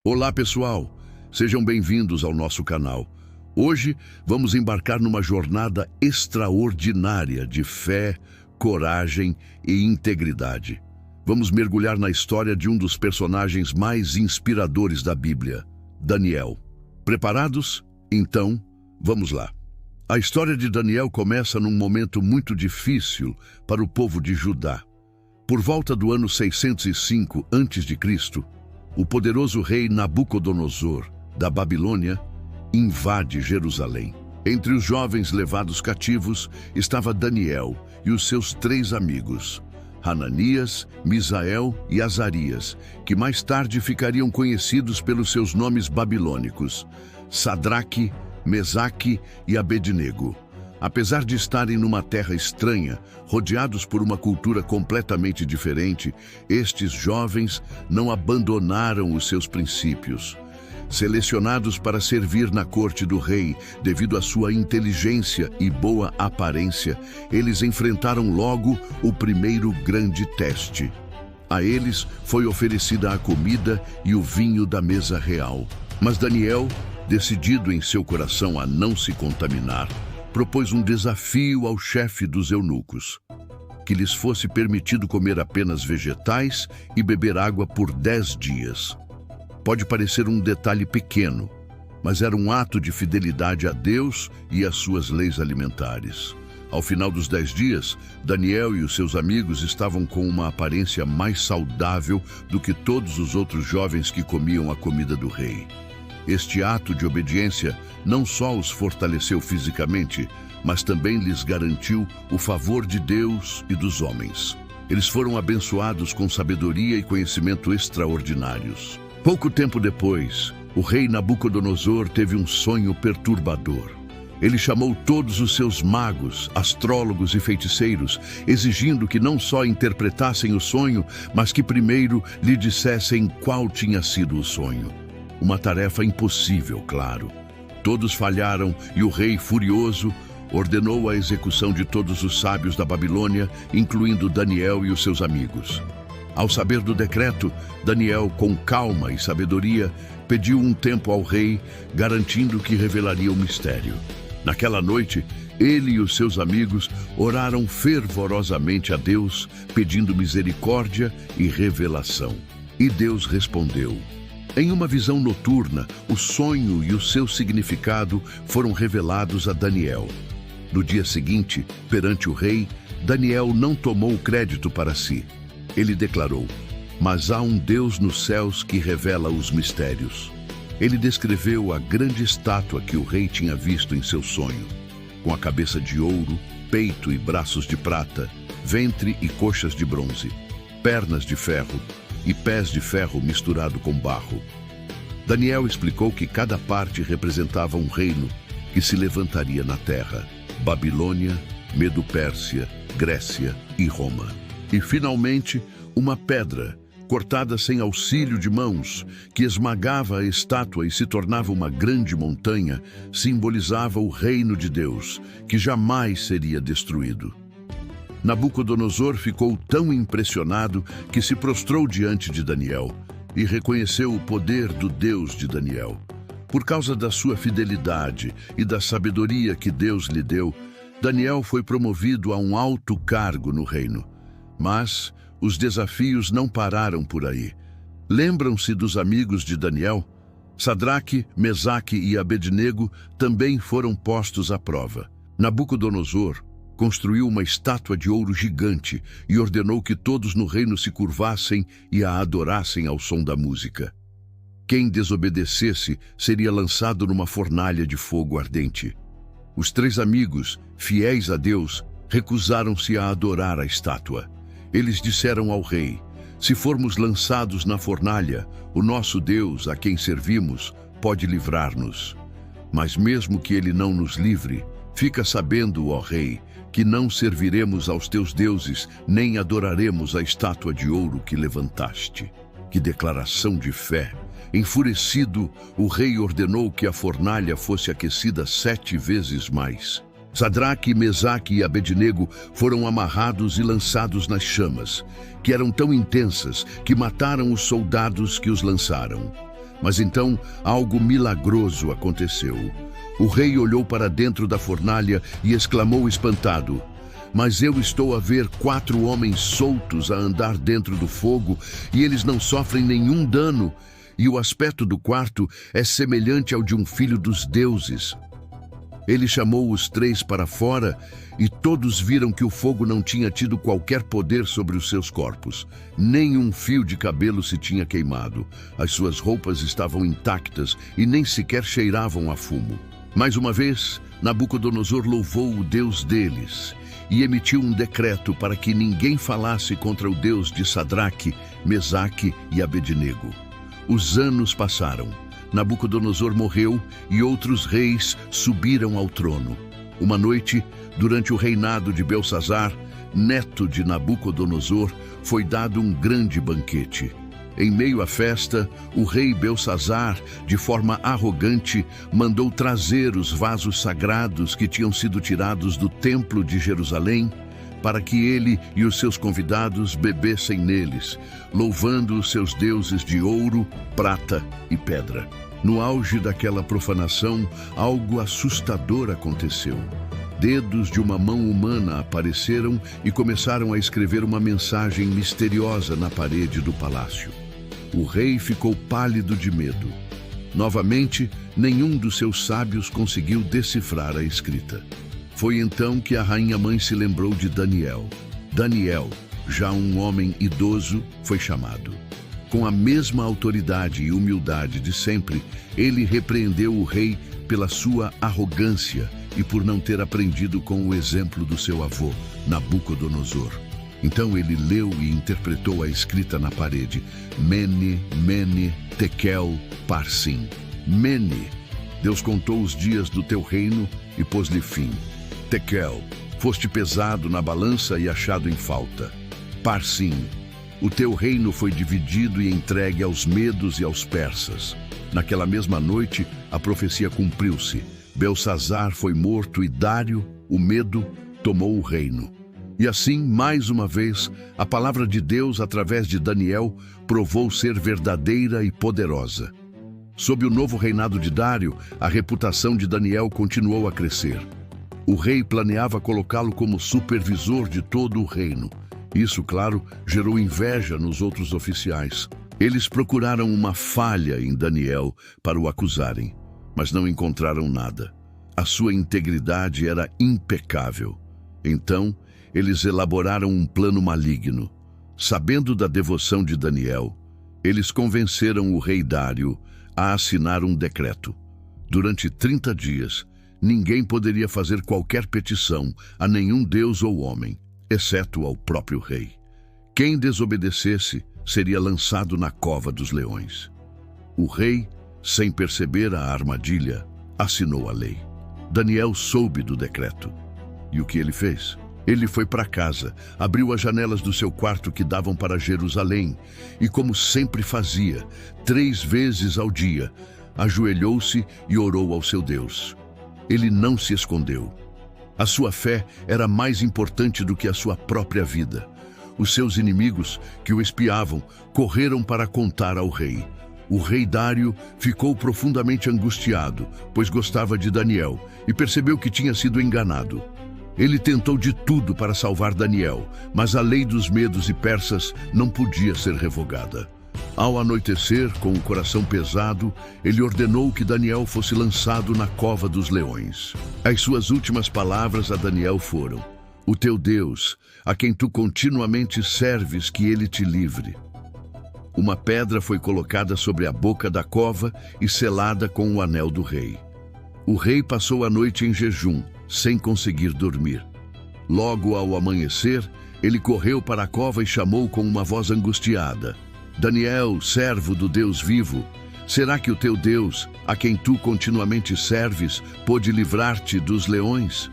Olá, pessoal! Sejam bem-vindos ao nosso canal. Hoje vamos embarcar numa jornada extraordinária de fé, coragem e integridade. Vamos mergulhar na história de um dos personagens mais inspiradores da Bíblia, Daniel. Preparados? Então, vamos lá. A história de Daniel começa num momento muito difícil para o povo de Judá. Por volta do ano 605 a.C., o poderoso rei Nabucodonosor, da Babilônia, invade Jerusalém. Entre os jovens levados cativos estava Daniel e os seus 3 amigos, Hananias, Misael e Azarias, que mais tarde ficariam conhecidos pelos seus nomes babilônicos, Sadraque, Mesaque e Abednego. Apesar de estarem numa terra estranha, rodeados por uma cultura completamente diferente, estes jovens não abandonaram os seus princípios. Selecionados para servir na corte do rei, devido à sua inteligência e boa aparência, eles enfrentaram logo o primeiro grande teste. A eles foi oferecida a comida e o vinho da mesa real. Mas Daniel, decidido em seu coração a não se contaminar, propôs um desafio ao chefe dos eunucos, que lhes fosse permitido comer apenas vegetais e beber água por 10 dias. Pode parecer um detalhe pequeno, mas era um ato de fidelidade a Deus e às suas leis alimentares. Ao final dos 10 dias, Daniel e os seus amigos estavam com uma aparência mais saudável do que todos os outros jovens que comiam a comida do rei. Este ato de obediência não só os fortaleceu fisicamente, mas também lhes garantiu o favor de Deus e dos homens. Eles foram abençoados com sabedoria e conhecimento extraordinários. Pouco tempo depois, o rei Nabucodonosor teve um sonho perturbador. Ele chamou todos os seus magos, astrólogos e feiticeiros, exigindo que não só interpretassem o sonho, mas que primeiro lhe dissessem qual tinha sido o sonho. Uma tarefa impossível, claro. Todos falharam e o rei, furioso, ordenou a execução de todos os sábios da Babilônia, incluindo Daniel e os seus amigos. Ao saber do decreto, Daniel, com calma e sabedoria, pediu um tempo ao rei, garantindo que revelaria o mistério. Naquela noite, ele e os seus amigos oraram fervorosamente a Deus, pedindo misericórdia e revelação. E Deus respondeu. Em uma visão noturna, o sonho e o seu significado foram revelados a Daniel. No dia seguinte, perante o rei, Daniel não tomou o crédito para si. Ele declarou: "Mas há um Deus nos céus que revela os mistérios." Ele descreveu a grande estátua que o rei tinha visto em seu sonho, com a cabeça de ouro, peito e braços de prata, ventre e coxas de bronze, pernas de ferro e pés de ferro misturado com barro. Daniel explicou que cada parte representava um reino que se levantaria na terra: Babilônia, Medo-Pérsia, Grécia e Roma. E, finalmente, uma pedra, cortada sem auxílio de mãos, que esmagava a estátua e se tornava uma grande montanha, simbolizava o reino de Deus, que jamais seria destruído. Nabucodonosor ficou tão impressionado que se prostrou diante de Daniel e reconheceu o poder do Deus de Daniel. Por causa da sua fidelidade e da sabedoria que Deus lhe deu, Daniel foi promovido a um alto cargo no reino. Mas os desafios não pararam por aí. Lembram-se dos amigos de Daniel? Sadraque, Mesaque e Abednego também foram postos à prova. Nabucodonosor construiu uma estátua de ouro gigante e ordenou que todos no reino se curvassem e a adorassem ao som da música. Quem desobedecesse seria lançado numa fornalha de fogo ardente. Os 3 amigos, fiéis a Deus, recusaram-se a adorar a estátua. Eles disseram ao rei: "Se formos lançados na fornalha, o nosso Deus, a quem servimos, pode livrar-nos. Mas mesmo que ele não nos livre, fica sabendo, ó rei, que não serviremos aos teus deuses, nem adoraremos a estátua de ouro que levantaste." Que declaração de fé! Enfurecido, o rei ordenou que a fornalha fosse aquecida 7 vezes mais. Sadraque, Mesaque e Abednego foram amarrados e lançados nas chamas, que eram tão intensas que mataram os soldados que os lançaram. Mas então algo milagroso aconteceu. O rei olhou para dentro da fornalha e exclamou espantado: "Mas eu estou a ver 4 homens soltos a andar dentro do fogo, e eles não sofrem nenhum dano, e o aspecto do quarto é semelhante ao de um filho dos deuses." Ele chamou os 3 para fora, e todos viram que o fogo não tinha tido qualquer poder sobre os seus corpos. Nem um fio de cabelo se tinha queimado. As suas roupas estavam intactas e nem sequer cheiravam a fumo. Mais uma vez, Nabucodonosor louvou o Deus deles e emitiu um decreto para que ninguém falasse contra o Deus de Sadraque, Mesaque e Abednego. Os anos passaram. Nabucodonosor morreu e outros reis subiram ao trono. Uma noite, durante o reinado de Belsazar, neto de Nabucodonosor, foi dado um grande banquete. Em meio à festa, o rei Belsazar, de forma arrogante, mandou trazer os vasos sagrados que tinham sido tirados do templo de Jerusalém, para que ele e os seus convidados bebessem neles, louvando os seus deuses de ouro, prata e pedra. No auge daquela profanação, algo assustador aconteceu. Dedos de uma mão humana apareceram e começaram a escrever uma mensagem misteriosa na parede do palácio. O rei ficou pálido de medo. Novamente, nenhum dos seus sábios conseguiu decifrar a escrita. Foi então que a rainha-mãe se lembrou de Daniel. Daniel, já um homem idoso, foi chamado. Com a mesma autoridade e humildade de sempre, ele repreendeu o rei pela sua arrogância e por não ter aprendido com o exemplo do seu avô, Nabucodonosor. Então ele leu e interpretou a escrita na parede: Mene, Mene, Tekel, Parsim. Mene, Deus contou os dias do teu reino e pôs-lhe fim. Tekel, foste pesado na balança e achado em falta. Parsim, o teu reino foi dividido e entregue aos medos e aos persas. Naquela mesma noite, a profecia cumpriu-se. Belsazar foi morto e Dário, o medo, tomou o reino. E assim, mais uma vez, a palavra de Deus, através de Daniel, provou ser verdadeira e poderosa. Sob o novo reinado de Dário, a reputação de Daniel continuou a crescer. O rei planeava colocá-lo como supervisor de todo o reino. Isso, claro, gerou inveja nos outros oficiais. Eles procuraram uma falha em Daniel para o acusarem, mas não encontraram nada. A sua integridade era impecável. Então, eles elaboraram um plano maligno. Sabendo da devoção de Daniel, eles convenceram o rei Dário a assinar um decreto. Durante 30 dias, ninguém poderia fazer qualquer petição a nenhum deus ou homem, exceto ao próprio rei. Quem desobedecesse seria lançado na cova dos leões. O rei, sem perceber a armadilha, assinou a lei. Daniel soube do decreto. E o que ele fez? Ele foi para casa, abriu as janelas do seu quarto que davam para Jerusalém e, como sempre fazia, 3 vezes ao dia, ajoelhou-se e orou ao seu Deus. Ele não se escondeu. A sua fé era mais importante do que a sua própria vida. Os seus inimigos, que o espiavam, correram para contar ao rei. O rei Dário ficou profundamente angustiado, pois gostava de Daniel e percebeu que tinha sido enganado. Ele tentou de tudo para salvar Daniel, mas a lei dos medos e persas não podia ser revogada. Ao anoitecer, com o coração pesado, ele ordenou que Daniel fosse lançado na cova dos leões. As suas últimas palavras a Daniel foram: "O teu Deus, a quem tu continuamente serves, que ele te livre." Uma pedra foi colocada sobre a boca da cova e selada com o anel do rei. O rei passou a noite em jejum, sem conseguir dormir. Logo ao amanhecer, ele correu para a cova e chamou com uma voz angustiada: "Daniel, servo do Deus vivo, será que o teu Deus, a quem tu continuamente serves, pôde livrar-te dos leões?"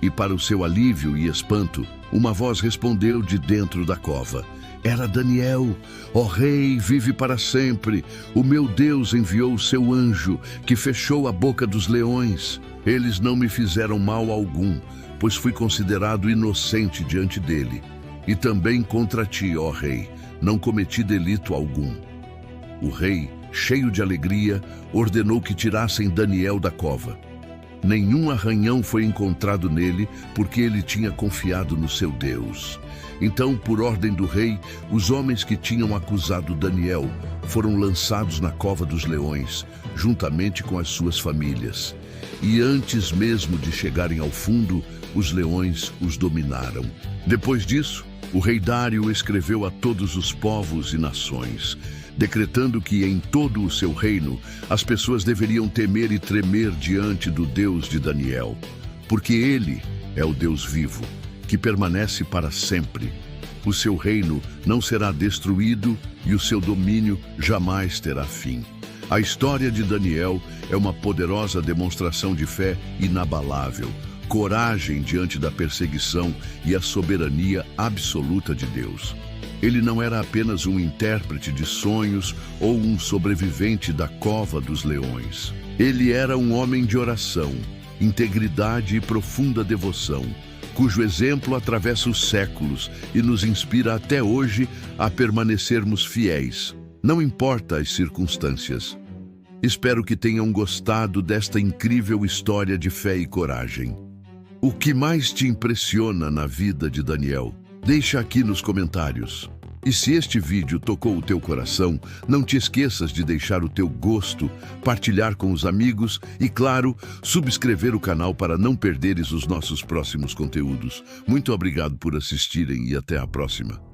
E para o seu alívio e espanto, uma voz respondeu de dentro da cova: "Era Daniel. Ó rei, vive para sempre. O meu Deus enviou o seu anjo, que fechou a boca dos leões. Eles não me fizeram mal algum, pois fui considerado inocente diante dele. E também contra ti, ó rei, não cometi delito algum." O rei cheio de alegria, ordenou que tirassem Daniel da cova. Nenhum arranhão foi encontrado nele, porque ele tinha confiado no seu Deus. Então, por ordem do rei, os homens que tinham acusado Daniel foram lançados na cova dos leões, juntamente com as suas famílias. E antes mesmo de chegarem ao fundo, os leões os dominaram. Depois disso, o rei Dário escreveu a todos os povos e nações, decretando que em todo o seu reino as pessoas deveriam temer e tremer diante do Deus de Daniel, porque ele é o Deus vivo, que permanece para sempre. O seu reino não será destruído e o seu domínio jamais terá fim. A história de Daniel é uma poderosa demonstração de fé inabalável, coragem diante da perseguição e a soberania absoluta de Deus. Ele não era apenas um intérprete de sonhos ou um sobrevivente da cova dos leões. Ele era um homem de oração, integridade e profunda devoção, cujo exemplo atravessa os séculos e nos inspira até hoje a permanecermos fiéis, não importa as circunstâncias. Espero que tenham gostado desta incrível história de fé e coragem. O que mais te impressiona na vida de Daniel? Deixa aqui nos comentários. E se este vídeo tocou o teu coração, não te esqueças de deixar o teu gosto, partilhar com os amigos e, claro, subscrever o canal para não perderes os nossos próximos conteúdos. Muito obrigado por assistirem e até a próxima.